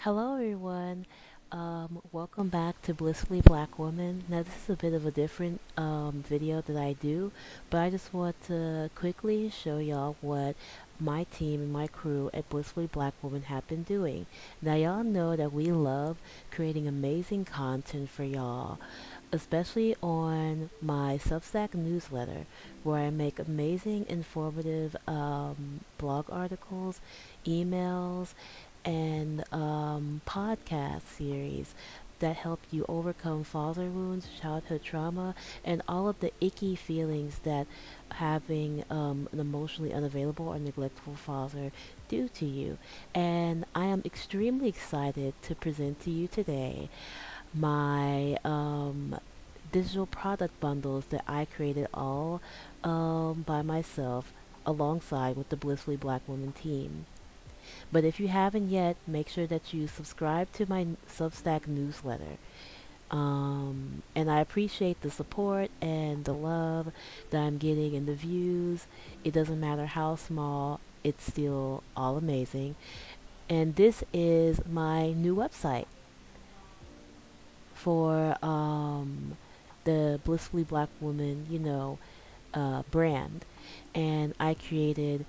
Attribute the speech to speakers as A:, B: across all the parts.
A: Hello, everyone. Welcome back to Blissfully Black Woman. Now, this is a bit of a different video that I do, but I just want to quickly show y'all what my team and my crew at Blissfully Black Woman have been doing. Now, y'all know that we love creating amazing content for y'all, especially on my Substack newsletter, where I make amazing, informative blog articles, emails, and podcast series that help you overcome father wounds, childhood trauma, and all of the icky feelings that having an emotionally unavailable or neglectful father do to you. And I am extremely excited to present to you today my digital product bundles that I created all by myself alongside with the Blissfully Black Woman team. But if you haven't yet, make sure that you subscribe to my Substack newsletter. And I appreciate the support and the love that I'm getting and the views. It doesn't matter how small, it's still all amazing. And this is my new website for the Blissfully Black Woman, brand. And I created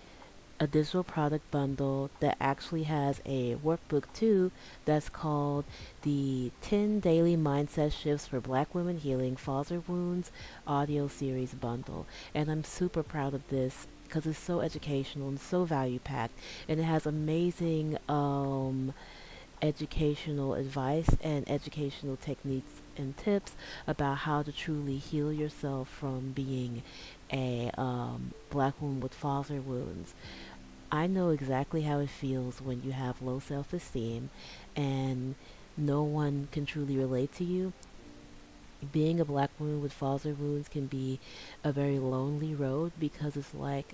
A: a digital product bundle that actually has a workbook too that's called the 10 Daily Mindset Shifts for Black Women Healing Father Wounds audio series bundle. And I'm super proud of this because it's so educational and so value packed, and it has amazing educational advice and educational techniques and tips about how to truly heal yourself from being a black woman with father wounds. I know exactly how it feels when you have low self esteem and no one can truly relate to you. Being a black woman with father wounds can be a very lonely road because it's like,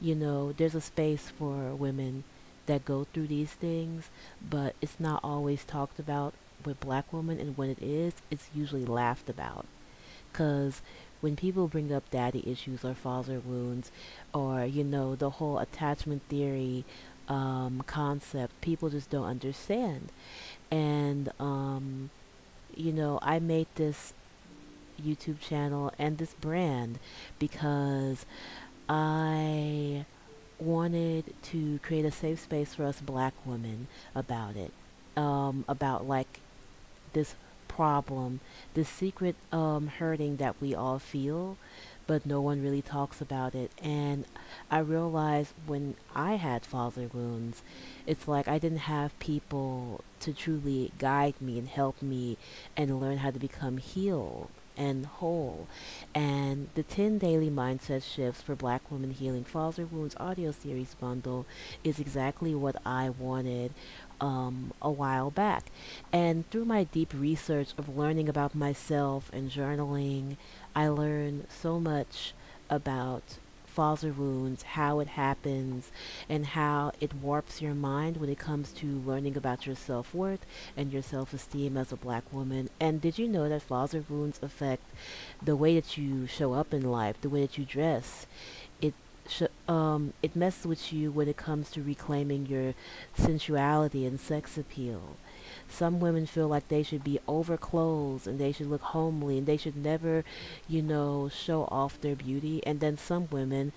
A: there's a space for women that go through these things, but it's not always talked about with black women, and when it is, it's usually laughed about. Because when people bring up daddy issues or father wounds or, the whole attachment theory concept, people just don't understand. And, I made this YouTube channel and this brand because I wanted to create a safe space for us black women about it. About like this problem, this secret hurting that we all feel, but no one really talks about it. And I realized when I had father wounds, it's like I didn't have people to truly guide me and help me and learn how to become healed and whole. And the 10 daily mindset shifts for black women healing father wounds audio series bundle is exactly what I wanted a while back. And through my deep research of learning about myself and journaling, I learned so much about father wounds, how it happens, and how it warps your mind when it comes to learning about your self worth and your self esteem as a black woman. And did you know that father wounds affect the way that you show up in life, the way that you dress? It it messes with you when it comes to reclaiming your sensuality and sex appeal. Some women feel like they should be overclothed and they should look homely and they should never, show off their beauty. And then some women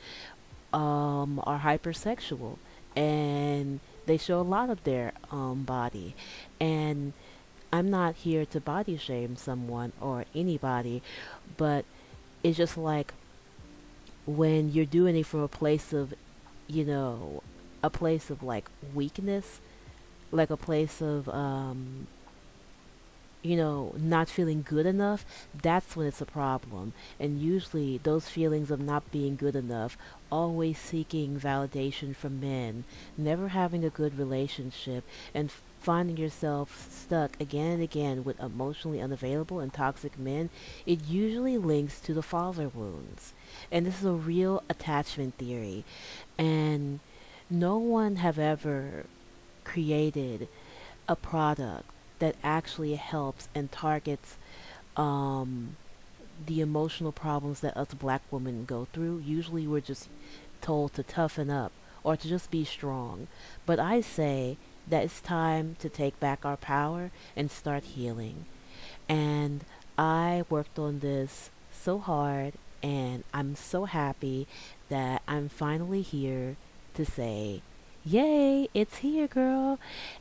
A: are hypersexual and they show a lot of their body. And I'm not here to body shame someone or anybody, but it's just like when you're doing it from a place of, you know, a place of like weakness, like a place of not feeling good enough, that's when it's a problem. And usually, those feelings of not being good enough, always seeking validation from men, never having a good relationship, and finding yourself stuck again and again with emotionally unavailable and toxic men, it usually links to the father wounds. And this is a real attachment theory. And no one have ever created a product that actually helps and targets um, the emotional problems that us black women go through. Usually we're just told to toughen up or to just be strong. But I say that it's time to take back our power and start healing. And I worked on this so hard, and I'm so happy that I'm finally here to say, yay, it's here, girl.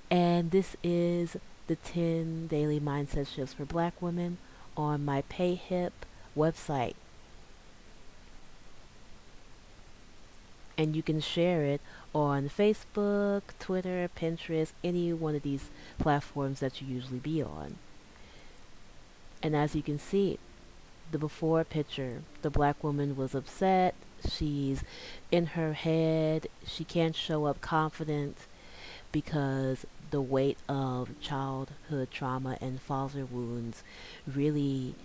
A: And this is the 10 daily mindset shifts for black women on my PayHip website. And you can share it on Facebook, Twitter, Pinterest, any one of these platforms that you usually be on. And as you can see, the before picture, the black woman was upset. She's in her head. She can't show up confident because the weight of childhood trauma and father wounds really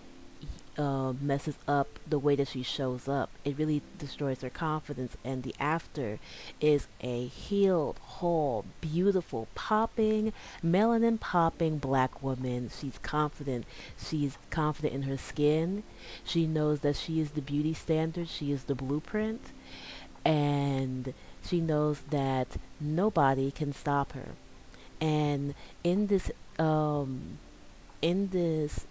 A: messes up the way that she shows up. It really destroys her confidence, and the after is a healed, whole, beautiful, popping, melanin popping black woman. She's confident. She's confident in her skin. She knows that she is the beauty standard. She is the blueprint, and she knows that nobody can stop her. And in this um, in this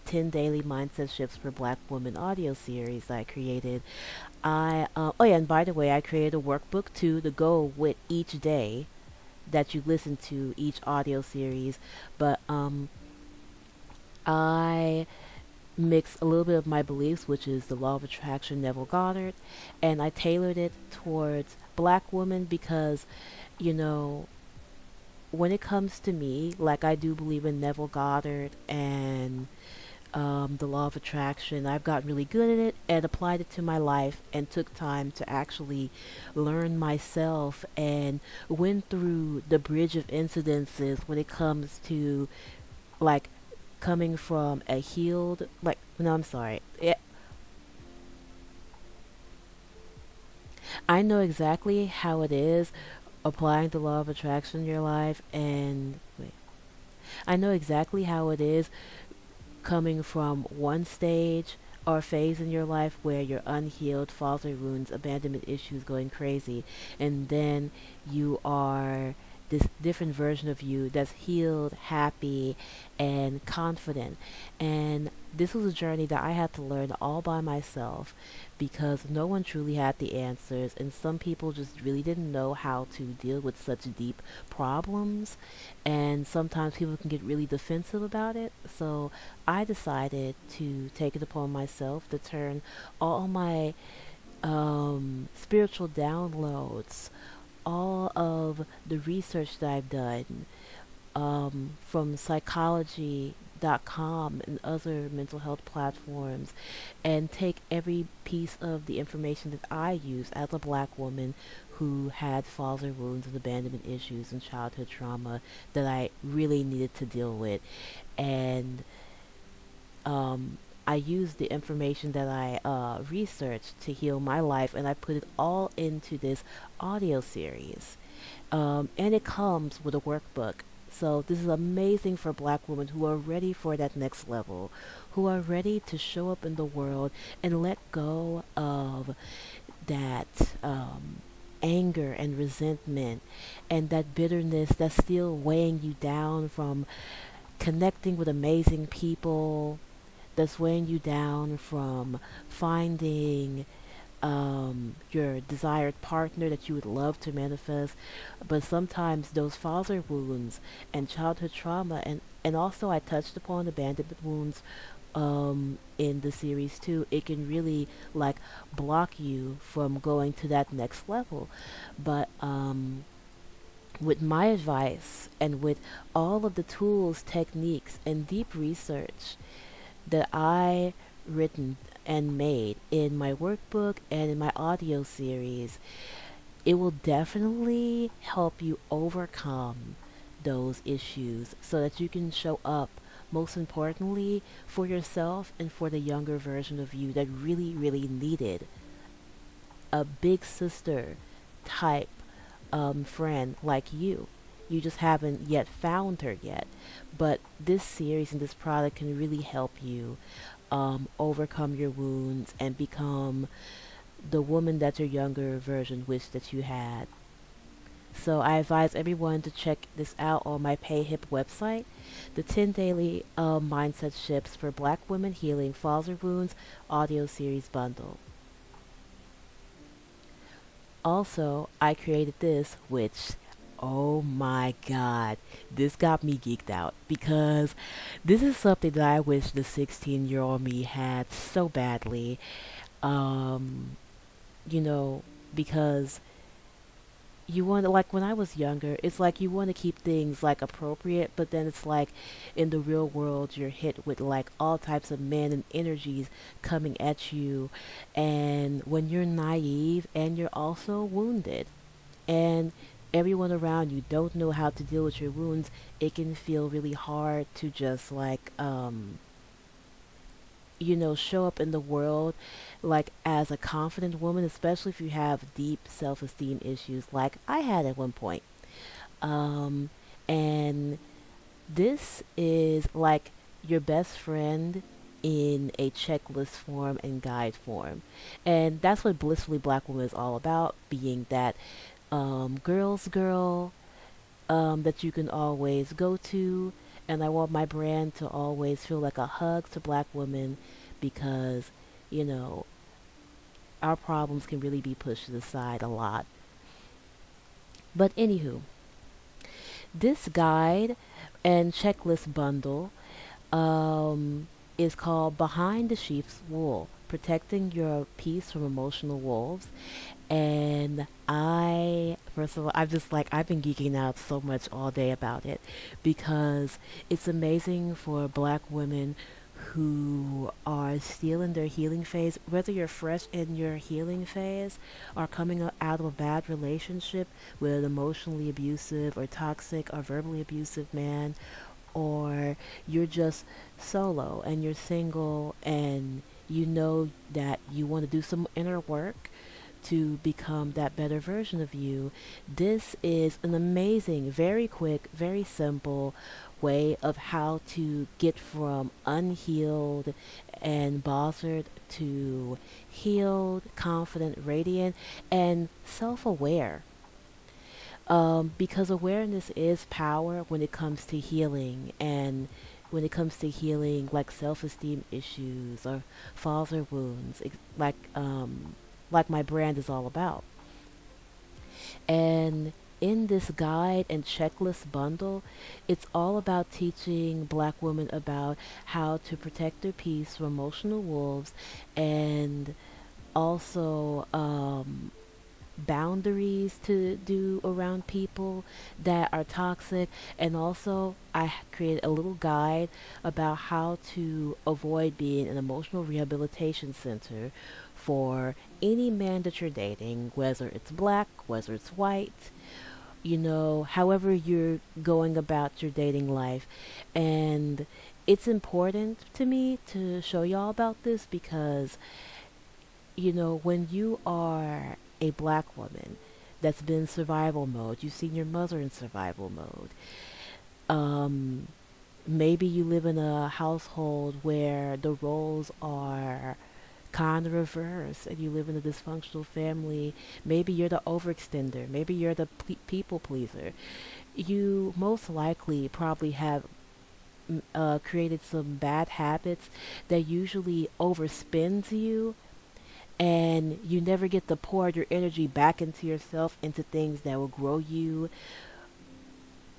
A: 10 daily mindset shifts for black women audio series I created. Oh yeah, and by the way, I created a workbook too to go with each day that you listen to each audio series. But I mix a little bit of my beliefs, which is the law of attraction, Neville Goddard, and I tailored it towards black women because, you know, when it comes to me, like I do believe in Neville Goddard and the law of attraction. I've gotten really good at it and applied it to my life and took time to actually learn myself and went through the bridge of incidences when it comes to like coming from a healed like no I'm sorry I know exactly how it is applying the law of attraction in your life and wait I know exactly how it is coming from one stage or phase in your life where you're unhealed, father wounds, abandonment issues going crazy, and then you are this different version of you that's healed, happy, and confident. And this was a journey that I had to learn all by myself because no one truly had the answers, and some people just really didn't know how to deal with such deep problems. And sometimes people can get really defensive about it. So I decided to take it upon myself to turn all my spiritual downloads, all of the research that I've done from psychology.com and other mental health platforms, and take every piece of the information that I use as a black woman who had father wounds and abandonment issues and childhood trauma that I really needed to deal with. And I used the information that I researched to heal my life, and I put it all into this audio series. And it comes with a workbook. So this is amazing for black women who are ready for that next level, who are ready to show up in the world and let go of that anger and resentment and that bitterness that's still weighing you down from connecting with amazing people, that's weighing you down from finding your desired partner that you would love to manifest. But sometimes those father wounds and childhood trauma, and also I touched upon abandonment wounds in the series too. It can really like block you from going to that next level. But with my advice and with all of the tools, techniques, and deep research that I written and made in my workbook and in my audio series, it will definitely help you overcome those issues so that you can show up, most importantly, for yourself and for the younger version of you that really, really needed a big sister type friend like you. You just haven't yet found her yet. But this series and this product can really help you overcome your wounds and become the woman that your younger version wished that you had. So I advise everyone to check this out on my PayHip website. The 10 Daily Mindset Shifts for Black Women Healing Father Wounds audio series bundle. Also, I created this, which, oh my god, this got me geeked out because this is something that I wish the 16-year-old me had so badly. Um, you know, because you want to, like when I was younger, it's like you want to keep things like appropriate, but then it's like in the real world you're hit with like all types of men and energies coming at you, and when you're naive and you're also wounded and everyone around you don't know how to deal with your wounds, it can feel really hard to just like show up in the world like as a confident woman, especially if you have deep self-esteem issues like I had at one point. Um, and this is like your best friend in a checklist form and guide form. And that's what Blissfully Black Woman is all about, being that girl's girl that you can always go to. And I want my brand to always feel like a hug to black women because, you know, our problems can really be pushed to the side a lot. But anywho, this guide and checklist bundle is called Behind the Sheep's Wool, Protecting Your Peace from Emotional Wolves. And first of all, I've been geeking out so much all day about it because it's amazing for black women who are still in their healing phase, whether you're fresh in your healing phase or coming out of a bad relationship with an emotionally abusive or toxic or verbally abusive man, or you're just solo and you're single and you know that you want to do some inner work to become that better version of you. This is an amazing, very quick, very simple way of how to get from unhealed and bothered to healed, confident, radiant, and self aware. Because awareness is power when it comes to healing, and when it comes to healing like self-esteem issues or father wounds, like my brand is all about. And in this guide and checklist bundle, it's all about teaching black women about how to protect their peace from emotional wolves, and also boundaries to do around people that are toxic. And also I created a little guide about how to avoid being an emotional rehabilitation center for any man that you're dating, whether it's black, whether it's white, however you're going about your dating life. And it's important to me to show y'all about this because when you are a black woman that's been in survival mode, you've seen your mother in survival mode. Um, Maybe you live in a household where the roles are kind of reversed and you live in a dysfunctional family. Maybe you're the overextender. Maybe you're the people pleaser. You most likely probably have created some bad habits that usually overspends you, and you never get to pour your energy back into yourself, into things that will grow you,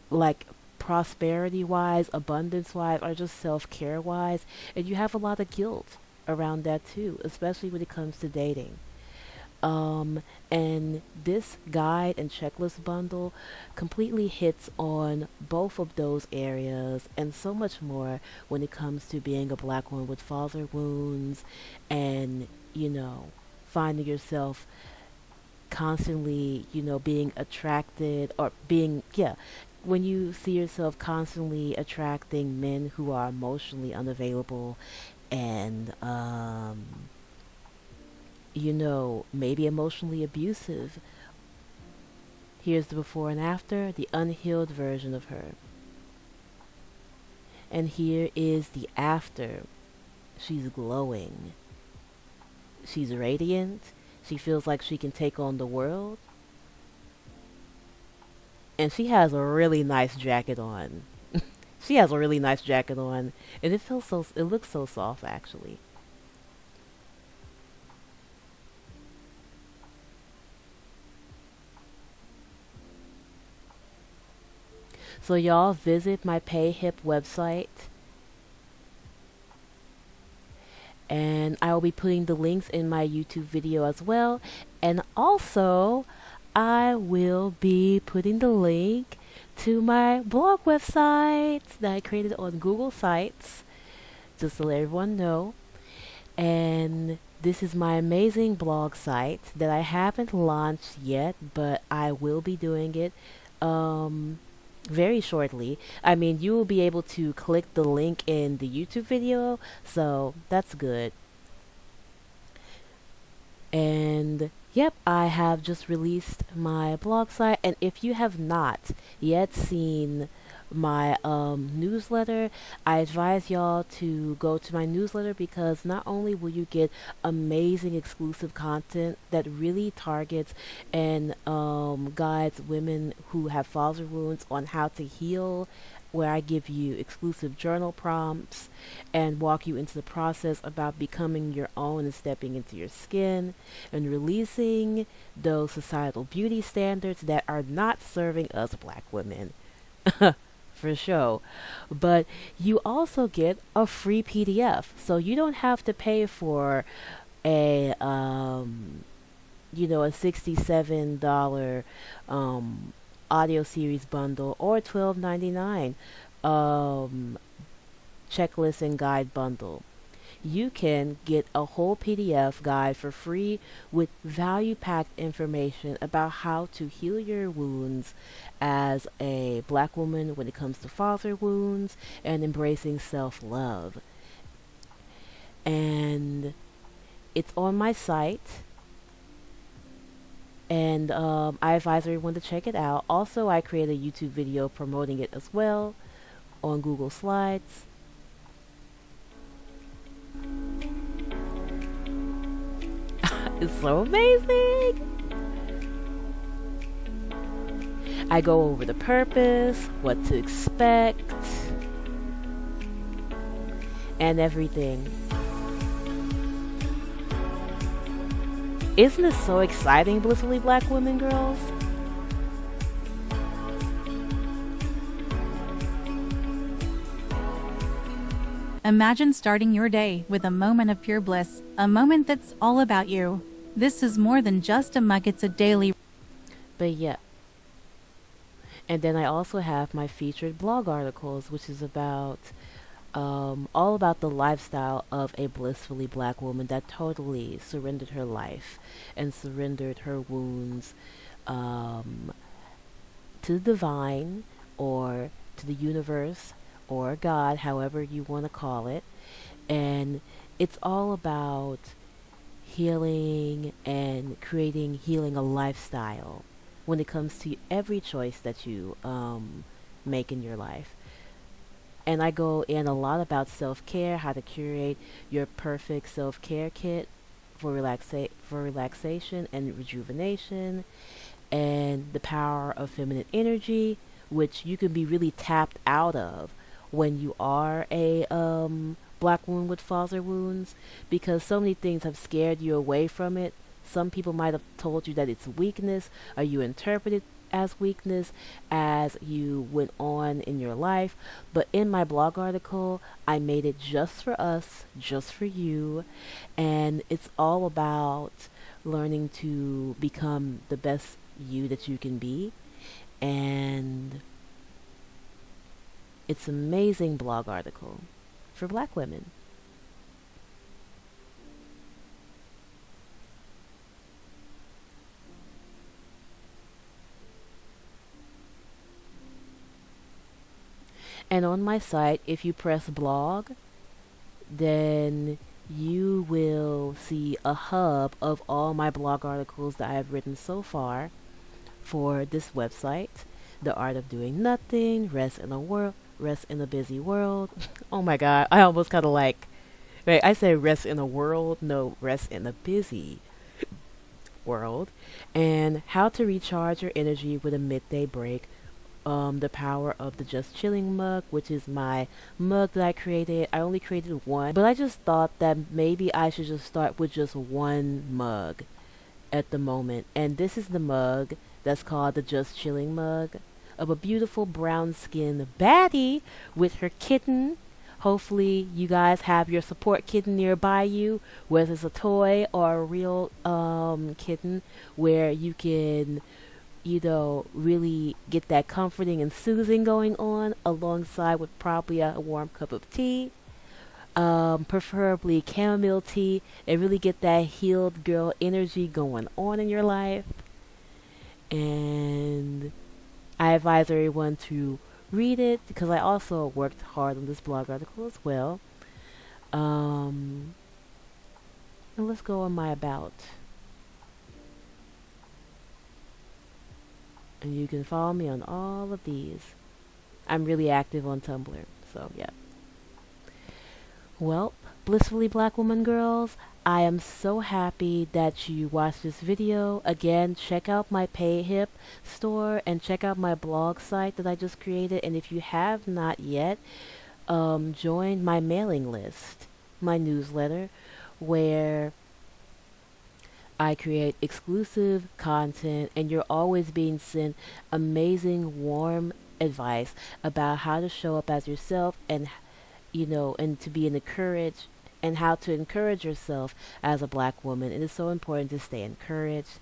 A: like prosperity wise, abundance wise, or just self care wise. And you have a lot of guilt around that too, especially when it comes to dating. And this guide and checklist bundle completely hits on both of those areas and so much more when it comes to being a black woman with father wounds and, finding yourself constantly, being attracted or being, yeah, when you see yourself constantly attracting men who are emotionally unavailable and, maybe emotionally abusive. Here's the before and after, the unhealed version of her. And here is the after. She's glowing. She's radiant. She feels like she can take on the world. And she has a really nice jacket on. She has a really nice jacket on, and it looks so soft actually. So y'all visit my PayHip website, and I will be putting the links in my YouTube video as well. And also, I will be putting the link to my blog website that I created on Google Sites, just to let everyone know. And this is my amazing blog site that I haven't launched yet, but I will be doing it very shortly. I mean, you will be able to click the link in the YouTube video, so that's good. And yep, I have just released my blog site. And if you have not yet seen my newsletter, I advise y'all to go to my newsletter, because not only will you get amazing exclusive content that really targets and guides women who have father wounds on how to heal, where I give you exclusive journal prompts and walk you into the process about becoming your own and stepping into your skin and releasing those societal beauty standards that are not serving us black women. For sure. But you also get a free PDF. So you don't have to pay for a a $67 audio series bundle or $12.99 um, checklist and guide bundle. You can get a whole PDF guide for free with value packed information about how to heal your wounds as a black woman when it comes to father wounds and embracing self love. And it's on my site, and I advise everyone to check it out. Also, I created a YouTube video promoting it as well on Google Slides. It's so amazing! I go over the purpose, what to expect, and everything. Isn't this so exciting, blissfully black women, girls?
B: Imagine starting your day with a moment of pure bliss, a moment that's all about you. This is more than just a mug, it's a daily.
A: But yeah. And then I also have my featured blog articles, which is about all about the lifestyle of a blissfully black woman that totally surrendered her life and surrendered her wounds to the divine, or to the universe, or God, however you want to call it. And it's all about healing and healing a lifestyle when it comes to every choice that you make in your life. And I go in a lot about self-care, how to curate your perfect self-care kit for relaxation and rejuvenation, and the power of feminine energy, which you can be really tapped out of when you are a black woman with father wounds, because so many things have scared you away from it. Some people might have told you that it's weakness, or you interpret it as weakness as you went on in your life. But in my blog article, I made it just for us, just for you. And it's all about learning to become the best you that you can be. And it's an amazing blog article for black women. And on my site, if you press blog, then you will see a hub of all my blog articles that I have written so far for this website. The Art of Doing Nothing, Rest in a Busy World. Oh my god, I almost kind of like, wait, I say rest in a world, no, rest in a busy world. And How to Recharge Your Energy with a Midday Break the power of the Just Chilling mug, which is my mug that I created. I only created one, but I just thought that maybe I should just start with just one mug at the moment. And this is the mug that's called the Just Chilling mug, of a beautiful brown skinned baddie with her kitten. Hopefully you guys have your support kitten nearby you, whether it's a toy or a real kitten, where you can, really get that comforting and soothing going on alongside with probably a warm cup of tea, preferably chamomile tea, and really get that healed girl energy going on in your life. And I advise everyone to read it because I also worked hard on this blog article as well. And let's go on my about. And you can follow me on all of these. I'm really active on Tumblr, so yeah. Well, blissfully black woman girls, I am so happy that you watched this video. Again, check out my PayHip store and check out my blog site that I just created. And if you have not yet, join my mailing list, my newsletter, where I create exclusive content and you're always being sent amazing, warm advice about how to show up as yourself and, and to be encouraged and how to encourage yourself as a black woman. It is so important to stay encouraged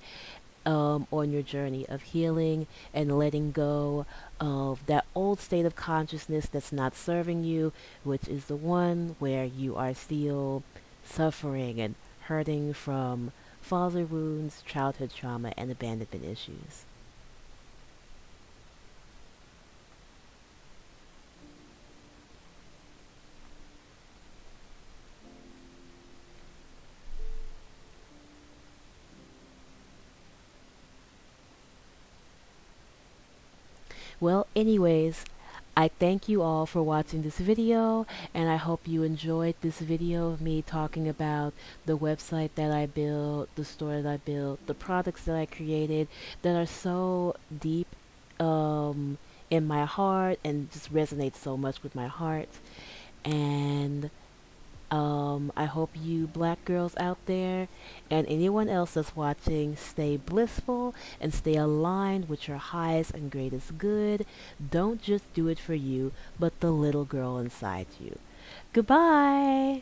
A: on your journey of healing and letting go of that old state of consciousness that's not serving you, which is the one where you are still suffering and hurting from father wounds, childhood trauma, and abandonment issues. Well, anyways, I thank you all for watching this video, and I hope you enjoyed this video of me talking about the website that I built, the store that I built, the products that I created that are so deep in my heart and just resonate so much with my heart. And I hope you black girls out there and anyone else that's watching stay blissful and stay aligned with your highest and greatest good. Don't just do it for you, but the little girl inside you. Goodbye!